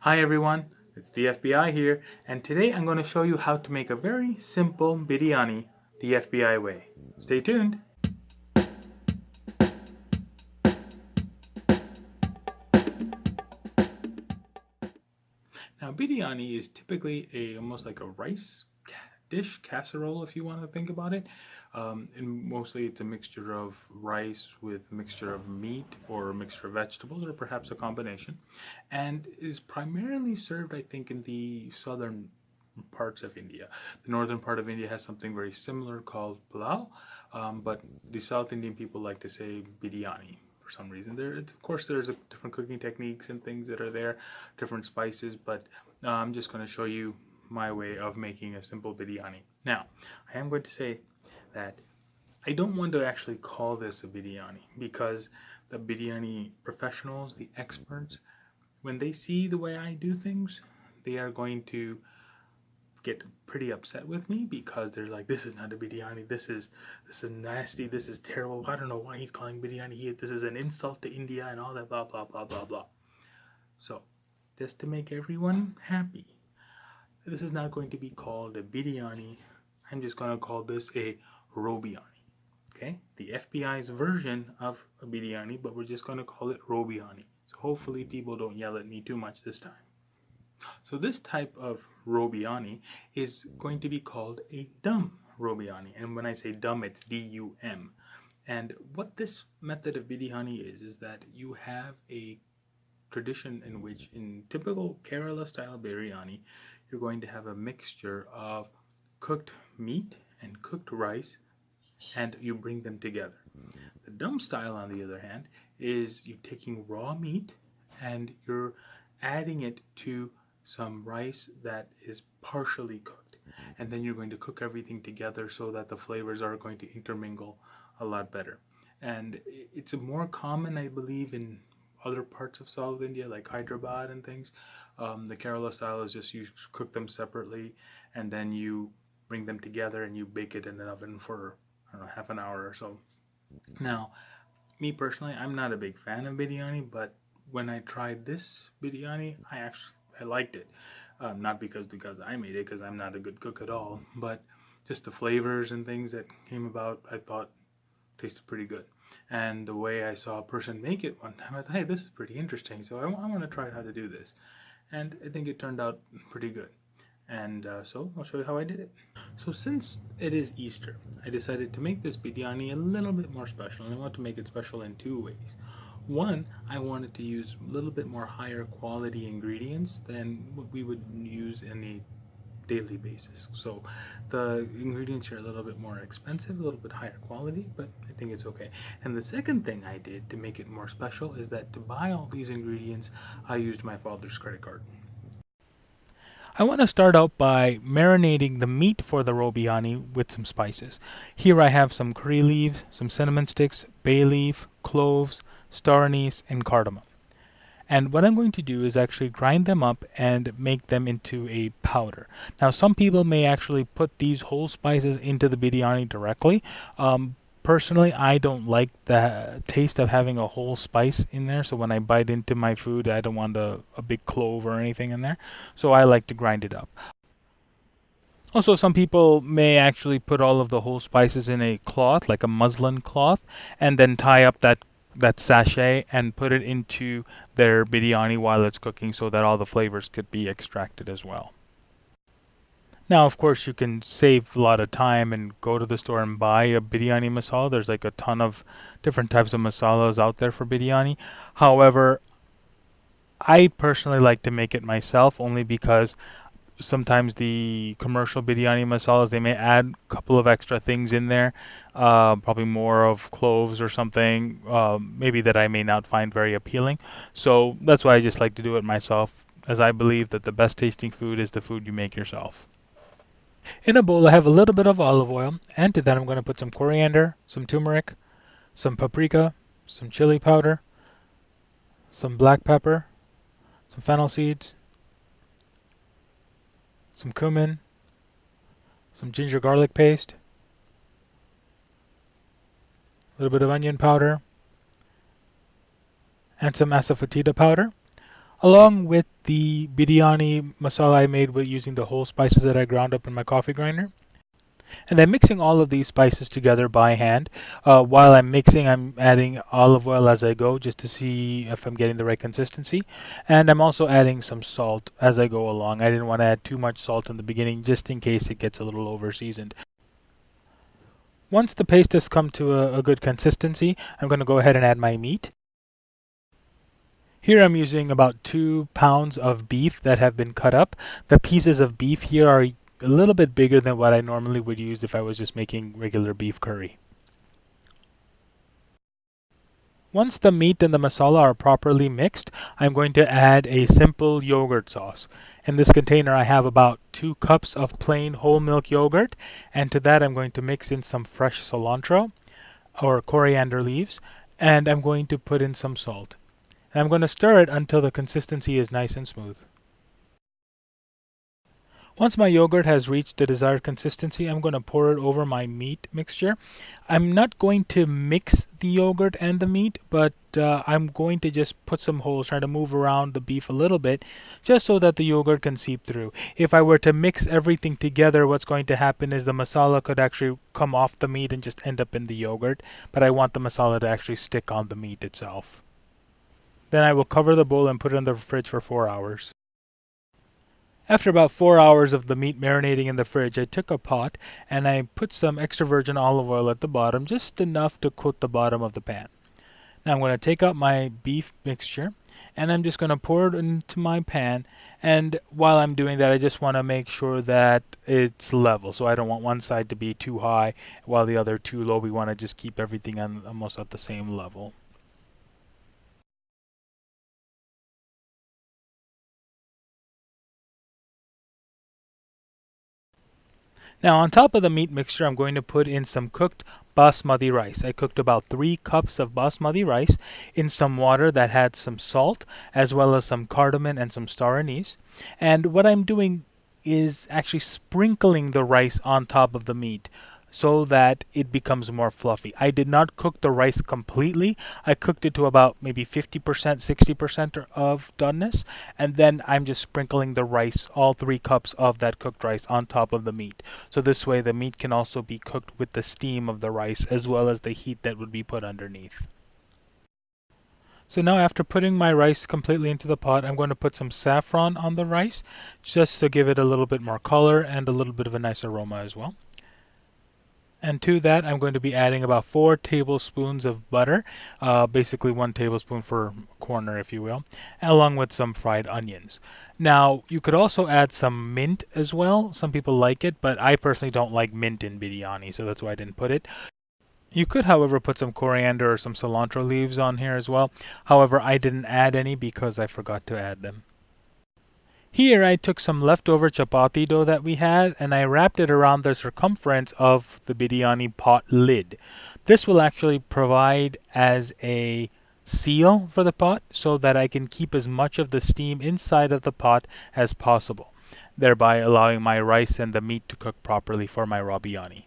Hi everyone, it's the FBI here, and today I'm going to show you how to make a very simple biryani the FBI way. Stay tuned. Now biryani is typically almost like a rice dish, casserole if you want to think about it. And mostly it's a mixture of rice with a mixture of meat or a mixture of vegetables or perhaps a combination, and is primarily served, I think, in the southern parts of India. The northern part of India has something very similar called pulao, but the South Indian people like to say biryani for some reason. Of course, there's different cooking techniques and things that are there, different spices, but I'm just going to show you my way of making a simple biryani. Now, I am going to say that I don't want to actually call this a biryani because the biryani professionals, the experts, when they see the way I do things, they are going to get pretty upset with me because they're like, "This is not a biryani. This is nasty. This is terrible. I don't know why he's calling biryani. This is an insult to India and all that blah blah blah blah blah." So, just to make everyone happy, this is not going to be called a biryani. I'm just going to call this a Robyani. Okay, the FBI's version of a biryani, but we're just going to call it Robyani. So hopefully people don't yell at me too much this time. So this type of Robyani is going to be called a dum Robyani. And when I say dum, it's D-U-M. And what this method of biryani is that you have a tradition in which, in typical Kerala style biryani, you're going to have a mixture of cooked meat and cooked rice, and you bring them together. The dum style, on the other hand, is you taking raw meat and you're adding it to some rice that is partially cooked, and then you're going to cook everything together so that the flavors are going to intermingle a lot better. And it's more common, I believe, in other parts of South India like Hyderabad and things. The Kerala style is just you cook them separately and then you bring them together and you bake it in an oven for, I don't know, half an hour or so. Now, me personally, I'm not a big fan of biryani, but when I tried this biryani, I liked it. Not because I made it, because I'm not a good cook at all, but just the flavors and things that came about, I thought tasted pretty good. And the way I saw a person make it one time, I thought, hey, this is pretty interesting. So I want to try how to do this, and I think it turned out pretty good. And so I'll show you how I did it. So since it is Easter, I decided to make this biryani a little bit more special, and I want to make it special in two ways. One, I wanted to use a little bit more higher quality ingredients than what we would use in a daily basis. So the ingredients are a little bit more expensive, a little bit higher quality, but I think it's okay. And the second thing I did to make it more special is that to buy all these ingredients, I used my father's credit card. I want to start out by marinating the meat for the robiani with some spices. Here I have some curry leaves, some cinnamon sticks, bay leaf, cloves, star anise, and cardamom. And what I'm going to do is actually grind them up and make them into a powder. Now, some people may actually put these whole spices into the biryani directly. Personally, I don't like the taste of having a whole spice in there. So when I bite into my food, I don't want a big clove or anything in there. So I like to grind it up. Also, some people may actually put all of the whole spices in a cloth, like a muslin cloth, and then tie up that sachet and put it into their biryani while it's cooking so that all the flavors could be extracted as well. Now, of course, you can save a lot of time and go to the store and buy a biryani masala. There's like a ton of different types of masalas out there for biryani. However, I personally like to make it myself only because sometimes the commercial biryani masalas they may add a couple of extra things in there, probably more of cloves or something, maybe that I may not find very appealing. So that's why I just like to do it myself, as I believe that the best tasting food is the food you make yourself. In a bowl, I have a little bit of olive oil, and to that I'm going to put some coriander, some turmeric, some paprika, some chili powder, some black pepper, some fennel seeds, some cumin, some ginger garlic paste, a little bit of onion powder, and some asafoetida powder. along with the biryani masala I made with using the whole spices that I ground up in my coffee grinder. And I'm mixing all of these spices together by hand. While I'm mixing, I'm adding olive oil as I go just to see if I'm getting the right consistency. And I'm also adding some salt as I go along. I didn't want to add too much salt in the beginning just in case it gets a little over seasoned. Once the paste has come to a good consistency, I'm going to go ahead and add my meat. Here I'm using about 2 pounds of beef that have been cut up. The pieces of beef here are a little bit bigger than what I normally would use if I was just making regular beef curry. Once the meat and the masala are properly mixed, I'm going to add a simple yogurt sauce. In this container I have about 2 cups of plain whole milk yogurt, and to that I'm going to mix in some fresh cilantro or coriander leaves, and I'm going to put in some salt. And I'm going to stir it until the consistency is nice and smooth. Once my yogurt has reached the desired consistency, I'm going to pour it over my meat mixture. I'm not going to mix the yogurt and the meat, but I'm going to just put some holes, try to move around the beef a little bit, just so that the yogurt can seep through. If I were to mix everything together, what's going to happen is the masala could actually come off the meat and just end up in the yogurt, but I want the masala to actually stick on the meat itself. Then I will cover the bowl and put it in the fridge for 4 hours. After about 4 hours of the meat marinating in the fridge, I took a pot and I put some extra virgin olive oil at the bottom, just enough to coat the bottom of the pan. Now I'm going to take out my beef mixture and I'm just going to pour it into my pan. And while I'm doing that, I just want to make sure that it's level. So I don't want one side to be too high while the other too low. We want to just keep everything on almost at the same level. Now on top of the meat mixture, I'm going to put in some cooked basmati rice. I cooked about 3 cups of basmati rice in some water that had some salt, as well as some cardamom and some star anise. And what I'm doing is actually sprinkling the rice on top of the meat so that it becomes more fluffy. I did not cook the rice completely. I cooked it to about maybe 50%, 60% of doneness, and then I'm just sprinkling the rice, all 3 cups of that cooked rice on top of the meat. So this way the meat can also be cooked with the steam of the rice as well as the heat that would be put underneath. So now after putting my rice completely into the pot, I'm going to put some saffron on the rice just to give it a little bit more color and a little bit of a nice aroma as well. And to that, I'm going to be adding about 4 tablespoons of butter, basically 1 tablespoon per corner, if you will, along with some fried onions. Now, you could also add some mint as well. Some people like it, but I personally don't like mint in biryani, so that's why I didn't put it. You could, however, put some coriander or some cilantro leaves on here as well. However, I didn't add any because I forgot to add them. Here I took some leftover chapati dough that we had and I wrapped it around the circumference of the biryani pot lid. This will actually provide as a seal for the pot so that I can keep as much of the steam inside of the pot as possible, thereby allowing my rice and the meat to cook properly for my Robyani.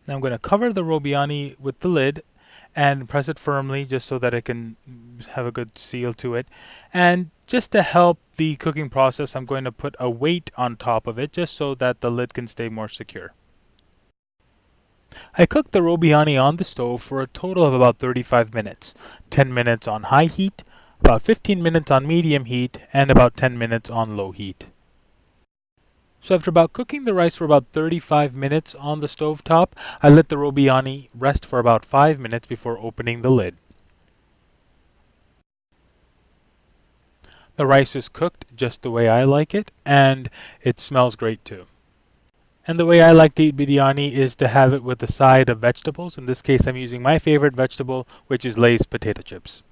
Now I'm going to cover the Robyani with the lid and press it firmly just so that it can have a good seal to it. And just to help the cooking process, I'm going to put a weight on top of it just so that the lid can stay more secure. I cooked the Robyani on the stove for a total of about 35 minutes. 10 minutes on high heat, about 15 minutes on medium heat, and about 10 minutes on low heat. So after about cooking the rice for about 35 minutes on the stove top, I let the Robyani rest for about 5 minutes before opening the lid. The rice is cooked just the way I like it, and it smells great too. And the way I like to eat biryani is to have it with a side of vegetables. In this case, I'm using my favorite vegetable, which is Lay's potato chips.